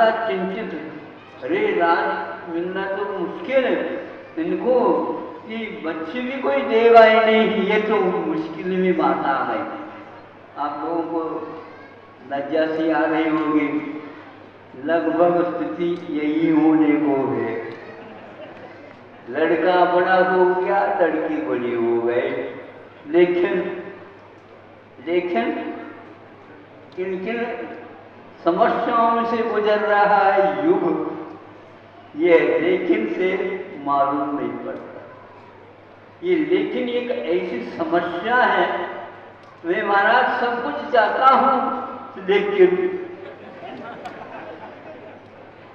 महाराज चिंतित, अरे राज मिलना तो मुश्किल है, इनको ये बच्चे भी कोई देगा ही नहीं, ये तो मुश्किल में बात आ गई। आप लोगों को लज्जा सी आ रही होगी, लगभग स्थिति यही होने को है। लड़का बड़ा हो गया, लड़की बड़ी हो गई, लेकिन किन समस्याओं से गुजर रहा है युग, ये लेकिन से मालूम नहीं पड़ता। ये लेकिन एक ऐसी समस्या है, मैं महाराज सब कुछ चाहता हूं, लेकिन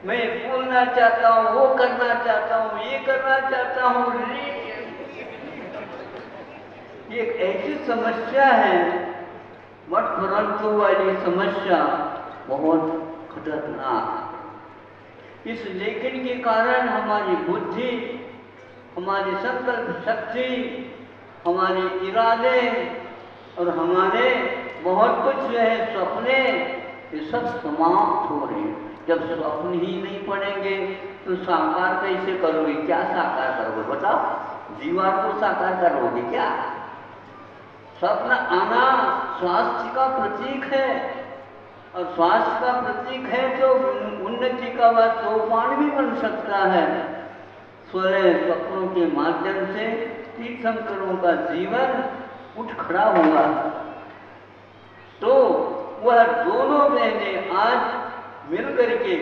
मैं बोलना चाहता हूं, वो करना चाहता हूं, ये करना चाहता हूं, लेकिन एक ऐसी समस्या है, मत परंतु वाली समस्या बहुत खतरनाक है। इस लेकिन के कारण हमारी बुद्धि, हमारी संकल्प शक्ति, हमारे इरादे और हमारे बहुत कुछ जो है सपने, ये सब समाप्त हो रहे हैं। जब स्वप्न ही नहीं पड़ेंगे तो साकार कैसे करोगे? क्या साकार करोगे बताओ? दीवार को साकार करोगे क्या? स्वप्न आना स्वास्थ्य का प्रतीक है, और स्वास्थ्य का प्रतीक है तो उन्नति का वह सोपान भी बन सकता है। स्वयं स्वप्नों के माध्यम से तीर्थंकरों का जीवन उठ खड़ा हुआ, तो वह दोनों बहनें आज मिलकर के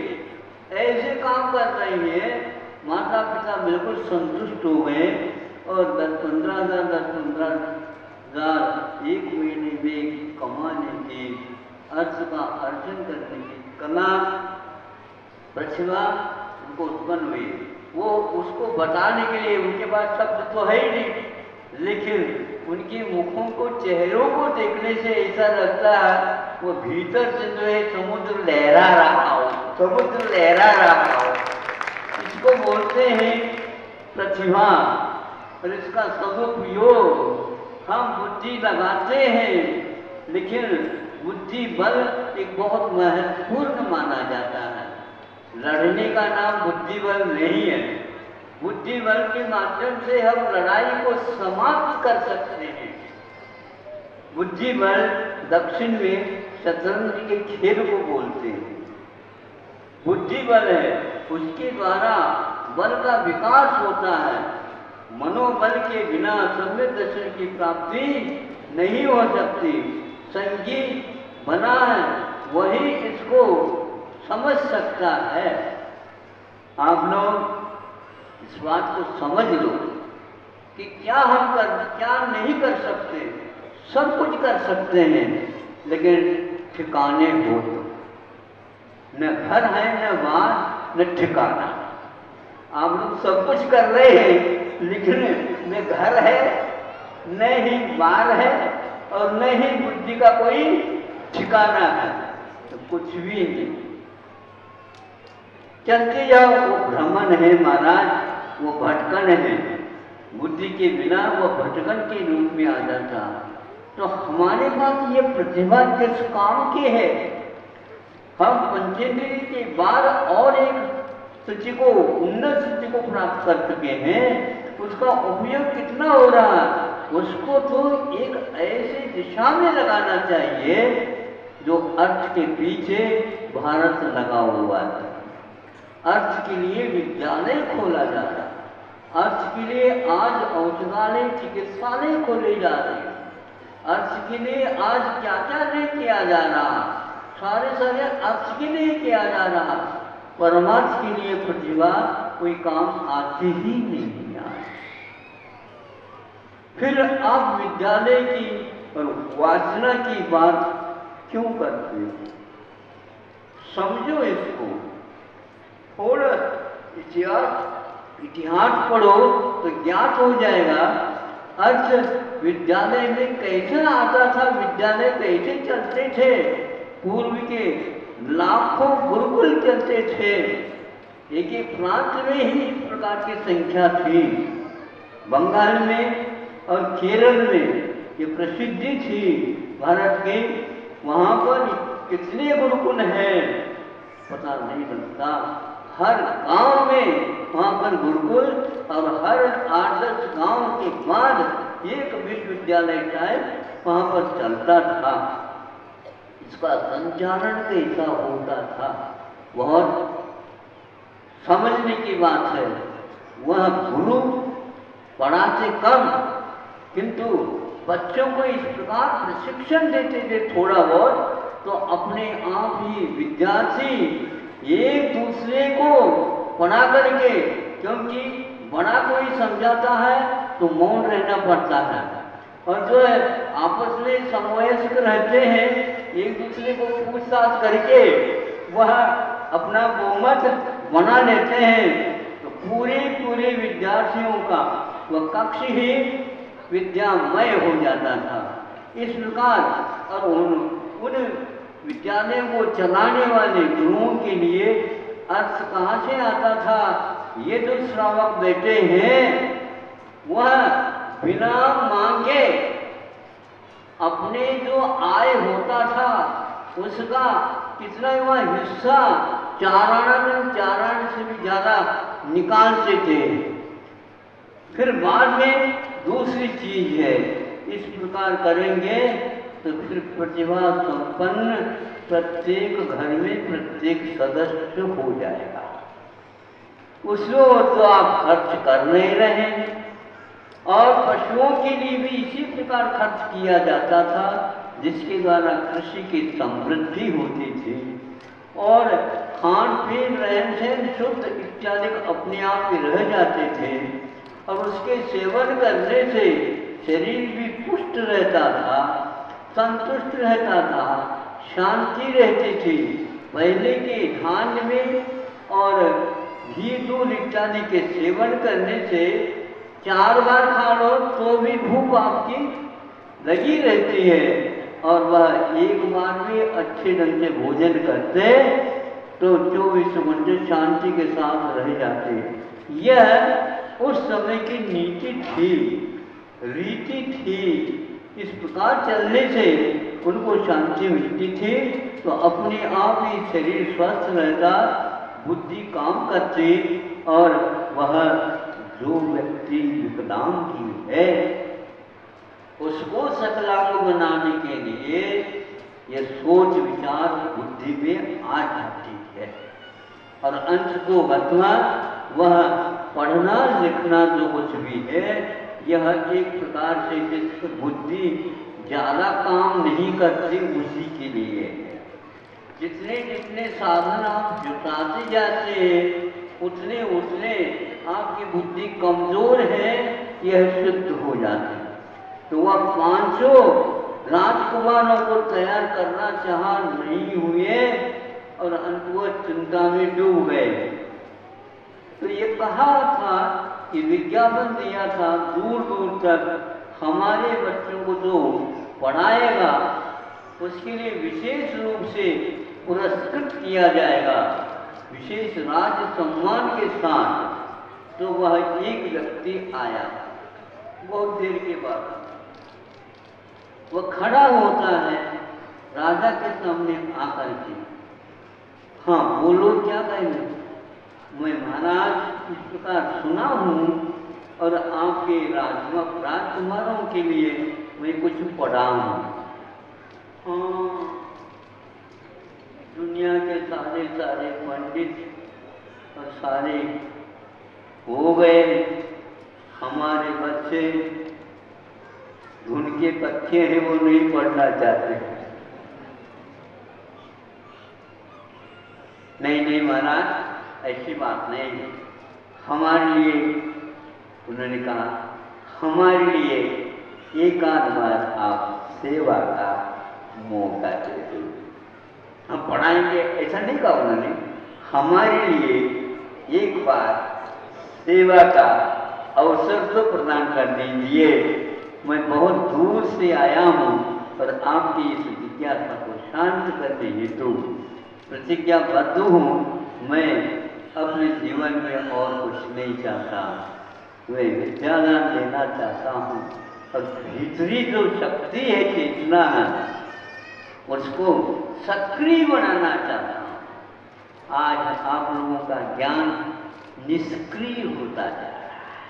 ऐसे काम कर रही हैं, माता पिता बिल्कुल संतुष्ट हो गए और 10-15 हज़ार एक महीने में कमाने की, अर्थ का अर्जन करने की कला प्रतिभा उनको उत्पन्न हुई। वो उसको बताने के लिए उनके पास शब्द तो है ही नहीं, लेकिन उनके मुखों को, चेहरों को देखने से ऐसा लगता है वो भीतर से जो है समुद्र लहरा रहा हो, समुद्र लहरा रहा हो। इसको बोलते हैं प्रतिभा, और इसका सदुपयोग हम बुद्धि लगाते हैं, लेकिन बुद्धि बल एक बहुत महत्वपूर्ण माना जाता है। लड़ने का नाम बुद्धि बल नहीं है। बुद्धि बल के माध्यम से हम लड़ाई को समाप्त कर सकते हैं। बुद्धि बल दक्षिण में शतरंज के खेल को बोलते हैं। बुद्धि बल है, उसके द्वारा बल का विकास होता है। मनोबल के बिना सम्यक दर्शन की प्राप्ति नहीं हो सकती। संगीत बना है, वही इसको समझ सकता है। आप लोग इस बात को समझ लो कि क्या नहीं कर सकते, सब कुछ कर सकते हैं, लेकिन ठिकाने हो तो न घर है, न बार, न ठिकाना। आप लोग सब कुछ कर रहे हैं, लेकिन न घर है, न ही बार है, और न ही बुद्धि का कोई ठिकाना है, तो कुछ भी नहीं। चलते जाओ, वो भ्रमण है महाराज, वो भटकन है। बुद्धि के बिना वो भटकन के रूप में आ जाता। तो हमारे पास ये प्रतिभा किस काम की है? हम पंचेंद्रिय के बाद और एक स्थिति को, उन्नत स्थिति को प्राप्त कर चुके हैं, उसका उपयोग कितना हो रहा है? उसको तो एक ऐसी दिशा में लगाना चाहिए जो अर्थ के पीछे भारत लगा हुआ है। अर्थ के लिए विद्यालय खोला जा रहा है, अर्थ के लिए आज औषधालय, चिकित्सालय खोले जा रहे हैं, अर्थ के लिए आज क्या क्या नहीं किया जा रहा, सारे अर्थ के लिए किया जा रहा। परमार्थ के लिए प्रतिभा कोई काम आती ही नहीं है। फिर आप विद्यालय की और वासना की बात क्यों करते हो? समझो इसको। थोड़ा इतिहास पढ़ो तो ज्ञात हो जाएगा अर्थ विद्यालय में कैसे आता था, विद्यालय कैसे चलते थे। पूर्व के लाखों गुरुकुल चलते थे, एक एक प्रांत में ही इस प्रकार की संख्या थी। बंगाल में और केरल में ये प्रसिद्धि थी भारत की, वहाँ पर कितने गुरुकुल हैं। पता नहीं लगता। हर गांव में वहाँ पर गुरुकुल और हर 8-10 गांव के बाद एक विश्वविद्यालय टाइप वहाँ पर चलता था। इसका संचालन कैसा होता था, बहुत समझने की बात है। वह गुरु पढ़ाते कम, किंतु बच्चों को इस प्रकार प्रशिक्षण देते थे थोड़ा बहुत, तो अपने आप ही विद्यार्थी एक दूसरे को पढ़ा करके, क्योंकि बड़ा कोई समझाता है तो मौन रहना पड़ता है, और जो है आपस में समवयस्क रहते हैं, एक दूसरे को पूछताछ करके वह अपना बहुमत बना लेते हैं। तो पूरे विद्यार्थियों का वह कक्ष ही विद्यामय हो जाता था। इस प्रकार और उन विद्यालयों को चलाने वाले गुरुओं के लिए अर्थ कहाँ से आता था, ये जो श्रावक बैठे हैं वह बिना मांगे अपने जो आय होता था उसका कितना वह हिस्सा चारण से भी ज्यादा निकालते थे। फिर बाद में दूसरी चीज है, इस प्रकार करेंगे तो फिर प्रतिभा संपन्न प्रत्येक घर में प्रत्येक सदस्य हो जाएगा। उसको तो आप खर्च कर नहीं रहे, और पशुओं के लिए भी इसी प्रकार खर्च किया जाता था, जिसके द्वारा कृषि की समृद्धि होती थी, और खान पीन रहन सहन शुद्ध इत्यादि अपने आप ही रह जाते थे, और उसके सेवन करने से शरीर भी पुष्ट रहता था, संतुष्ट रहता था, शांति रहती थी। पहले के धान्य में और घी दूध इत्यादि के सेवन करने से 4 बार खा लो तो भी भूख आपकी लगी रहती है, और वह एक बार भी अच्छे ढंग से भोजन करते तो 24 घंटे शांति के साथ रह जाते। यह उस समय की नीति थी, रीति थी। इस प्रकार चलने से उनको शांति मिलती थी, तो अपने आप ही शरीर स्वस्थ रहता, बुद्धि काम करती, और वह जो व्यक्ति विकलांग है उसको सकलांग बनाने के लिए यह सोच विचार बुद्धि में आ जाती है। और अंश को बतवा वह पढ़ना लिखना जो कुछ भी है, यह एक प्रकार से जिसकी बुद्धि ज़्यादा काम नहीं करती उसी के लिए है। जितने जितने साधन आप जुटाते जाते हैं उतने उतने आपकी बुद्धि कमजोर है, यह सिद्ध हो जाती है। तो वह 500 राजकुमारों को तैयार करना चाहा नहीं हुए, और अंत वह चिंता में डूब गए। तो ये कहा था कि विज्ञापन दिया था दूर दूर तक, हमारे बच्चों को जो पढ़ाएगा उसके लिए विशेष रूप से पुरस्कृत किया जाएगा, विशेष राज्य सम्मान के साथ। तो वह एक व्यक्ति आया, बहुत देर के बाद वह खड़ा होता है राजा के सामने आकर के, हाँ बोलो क्या कहेंगे। मैं महाराज इस प्रकार सुना हूँ, और आपके राजकुमारों के लिए मैं कुछ पढ़ा हूँ। हाँ, दुनिया के सारे पंडित और सारे हो गए, हमारे बच्चे धुन के पक्षी हैं, वो नहीं पढ़ना चाहते। नहीं महाराज, ऐसी बात नहीं है। हमारे लिए, उन्होंने कहा, हमारे लिए एक आध बार आप सेवा का मौका दे दो, हम पढ़ाएंगे, ऐसा नहीं कहा उन्होंने। हमारे लिए एक बार सेवा का अवसर तो प्रदान कर दीजिए। मैं बहुत दूर से आया हूँ, पर आपकी इस जिज्ञासा को शांत करने हेतु प्रतिज्ञाबद्ध हूँ। मैं अपने जीवन में और कुछ नहीं चाहता, मैं विद्यादान देना चाहता हूँ, और भीतरी जो शक्ति है, चेतना है, उसको सक्रिय बनाना चाहता हूँ। आज आप लोगों का ज्ञान निष्क्रिय होता जा रहा है।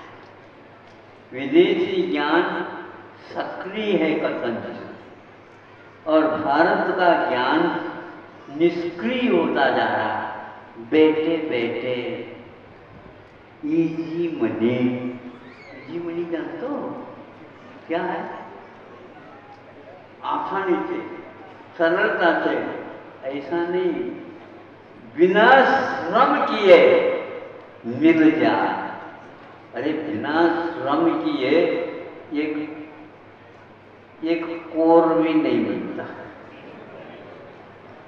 विदेशी ज्ञान सक्रिय है कथनचित और भारत का ज्ञान निष्क्रिय होता जा रहा है। बैठे बैठे इजी मनी जानते हो क्या है? आसानी से, सरलता से, ऐसा नहीं, बिना श्रम किए मिल जाए। अरे बिना श्रम किए एक कोर भी नहीं मिलता।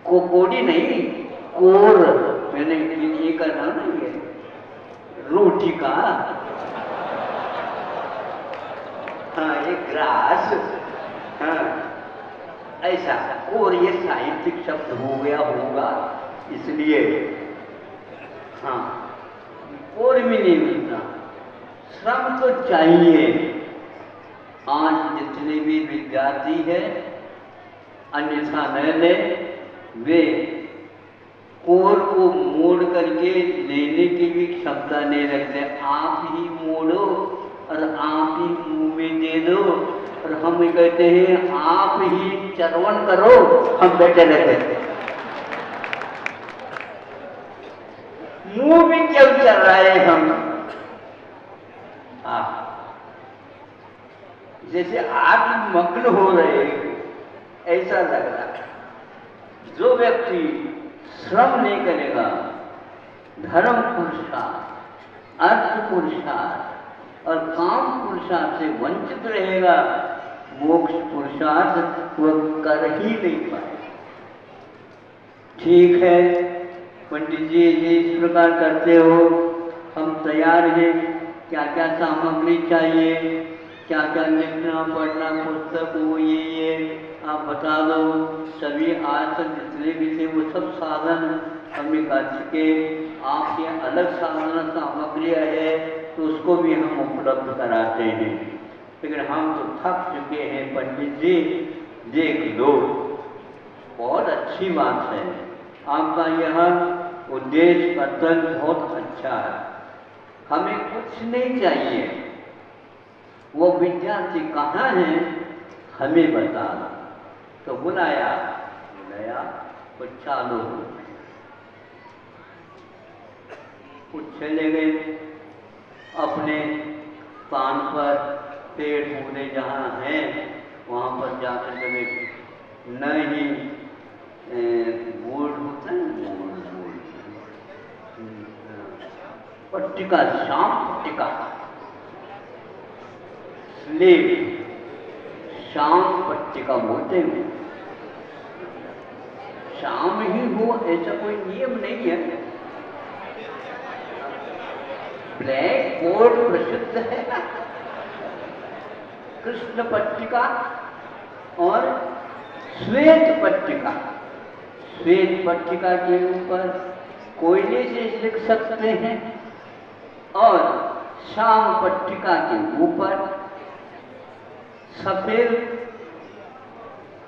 कोकोड़ी नहीं, कोर। मैंने ये कर रहा ना, ये रोटी का, हाँ, ये ग्रास, हाँ, ऐसा कोर ये साहित्यिक शब्द हो गया होगा इसलिए, हाँ, कोर भी नहीं मिलता। श्रम तो चाहिए। आज जितने भी विद्यार्थी हैं अन्यथा न ले, वे कोर को मोड़ करके लेने की भी क्षमता नहीं रखते। आप ही मोड़ो और आप ही मुंह में दे दो, और हम कहते हैं आप ही चरवण करो, हम बैठे रहते हैं। मुंह भी क्यों चल रहा है हम? जैसे आप मग्न हो रहे, ऐसा लग रहा है। जो व्यक्ति श्रम नहीं करेगा, धर्म पुरुषार्थ, अर्थ पुरुषार्थ और काम पुरुषार्थ से वंचित रहेगा, मोक्ष पुरुषार्थ वह कर ही नहीं पाएगा। ठीक है पंडित जी, इस प्रकार करते हो, हम तैयार हैं। क्या क्या सामग्री चाहिए, क्या क्या लिखना पढ़ना, पुस्तक वो ये आप बता दो। सभी आज तक जितने भी थे वो सब साधन हमें कर चुके। आपके अलग साधन सामग्रियाँ है तो उसको भी हम उपलब्ध कराते हैं, लेकिन हम तो थक चुके हैं। पंडित जी देख लो, बहुत अच्छी बात है, आपका यह उद्देश्य कथन बहुत अच्छा है। हमें कुछ नहीं चाहिए, वो विद्यार्थी कहाँ है हमें बता दो। तो बुलाया कुछ चालू हो, कुछ चले गए अपने पान पर, पेड़ पौधे जहाँ हैं वहाँ पर जाकर के बैठे। नहीं बोर्ड होता है, पट्टिका, शाम पट्टिका, स्लेव, शाम पट्टिका बोलते हैं। शाम ही हो ऐसा कोई नियम नहीं है। ब्लैक बोर्ड प्रसिद्ध है, कृष्ण पट्टिका और श्वेत पट्टिका। श्वेत पट्टिका के ऊपर कोयले से लिख सकते हैं और शाम पट्टिका के ऊपर सफेद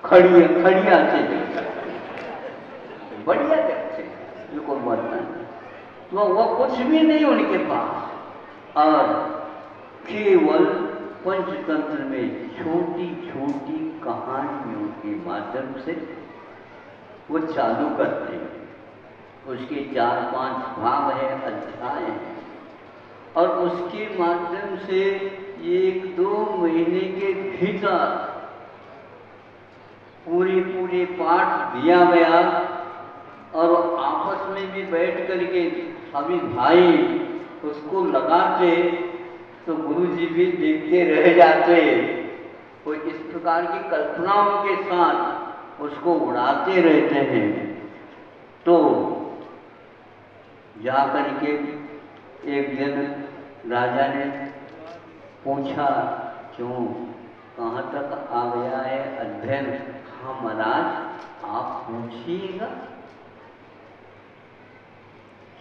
खड़िया से लिख सकते हैं। बढ़िया देखते हैं, कोई बोलता नहीं, तो वह कुछ भी नहीं उनके पास। और केवल पंचतंत्र में छोटी छोटी कहानियों के माध्यम से वो चालू करते हैं। उसके 4-5 भाग है, अध्याय है, और उसके माध्यम से 1-2 महीने के भीतर पूरे पाठ दिया गया। और आपस में भी बैठ करके सभी भाई उसको लगाते तो गुरुजी भी देखते रह जाते। वो इस प्रकार की कल्पनाओं के साथ उसको उड़ाते रहते हैं। तो जाकर के एक दिन राजा ने पूछा, क्यों, कहाँ तक आ गया है अध्ययन? हाँ महाराज आप पूछिएगा,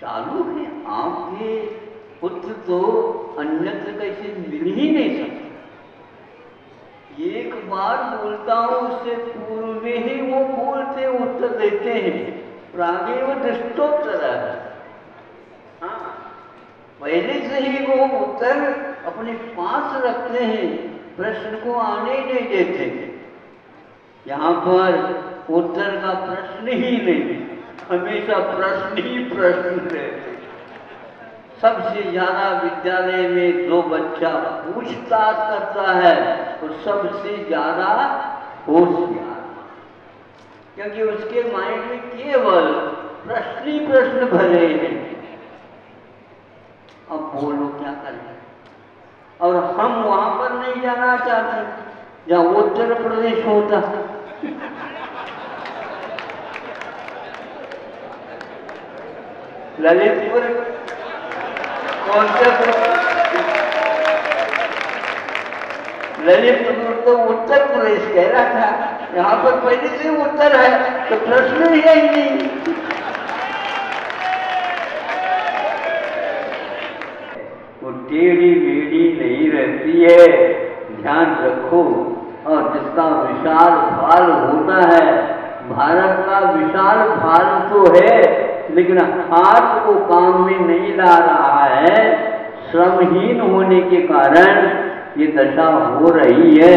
चालू है। आपके पुत्र तो अन्यत्र कैसे मिल ही नहीं सकते। एक बार बोलता हूँ उससे पूर्व में ही वो बोलते उत्तर देते हैं। प्रागेव दृष्टोत्तर है। हाँ, पहले से ही वो उत्तर अपने पास रखते हैं, प्रश्न को आने नहीं देते। यहाँ पर उत्तर का प्रश्न ही नहीं, हमेशा प्रश्न ही प्रश्न रहते। सबसे ज्यादा विद्यालय में जो बच्चा पूछताछ करता है वो सबसे ज्यादा होशियार, क्योंकि उसके माइंड में केवल प्रश्न ही प्रश्न भरे हैं। अब बोलो क्या करें। और हम वहां पर नहीं जाना चाहते जहां उत्तर प्रदेश होता। ललितपुर कौन सा? ललितपुर तो उत्तर प्रदेश कह रहा था, यहाँ पर पहले से उत्तर है तो प्रश्न ही नहीं। वो टेढ़ी मेढ़ी नहीं रहती है, ध्यान रखो। और जिसका विशाल भाल होता है, भारत का विशाल भाल तो है, लेकिन हाथ को काम में नहीं ला रहा है। श्रमहीन होने के कारण ये दशा हो रही है।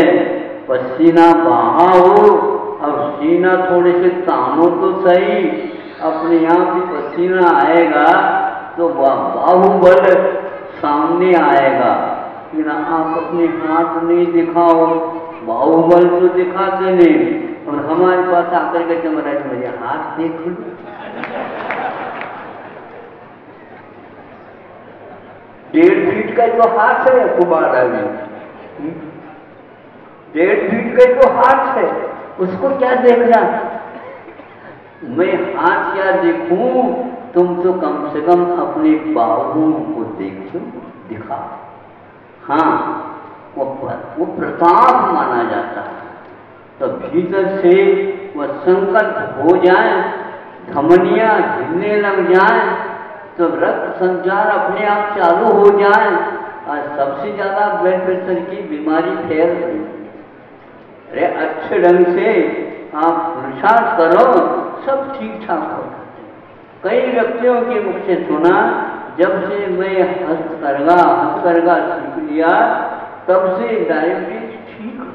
पसीना बहा हो और सीना थोड़े से तानो तो सही, अपने आप ही पसीना आएगा तो बाहुबल सामने आएगा। लेकिन आप अपने हाथ नहीं दिखाओ, बाहुबल तो दिखाते नहीं। और हमारे पास आकर के चमरा मुझे हाथ देख लो। डेढ़ फीट का तो हाथ है तुम्हारा भी, 1.5 फीट का तो हाथ है, उसको क्या देखना। मैं हाथ क्या देखूं, तुम तो कम से कम अपने बाहुओं को देखो, दिखा। हाँ, वो प्रताप माना जाता है। तो भीतर से वह संकल्प हो जाए, धमनियां हिलने लग जाए, तो रक्त संचार अपने आप चालू हो जाए। और सबसे ज्यादा ब्लड प्रेशर की बीमारी फैल रही है। अरे अच्छे ढंग से आप पुरुषार्थ करो, सब ठीक ठाक हो जाते। कई व्यक्तियों के मुख से सुना, जब से मैं हस्तकरघा सीख लिया तब से डायबिटीज ठीक हो।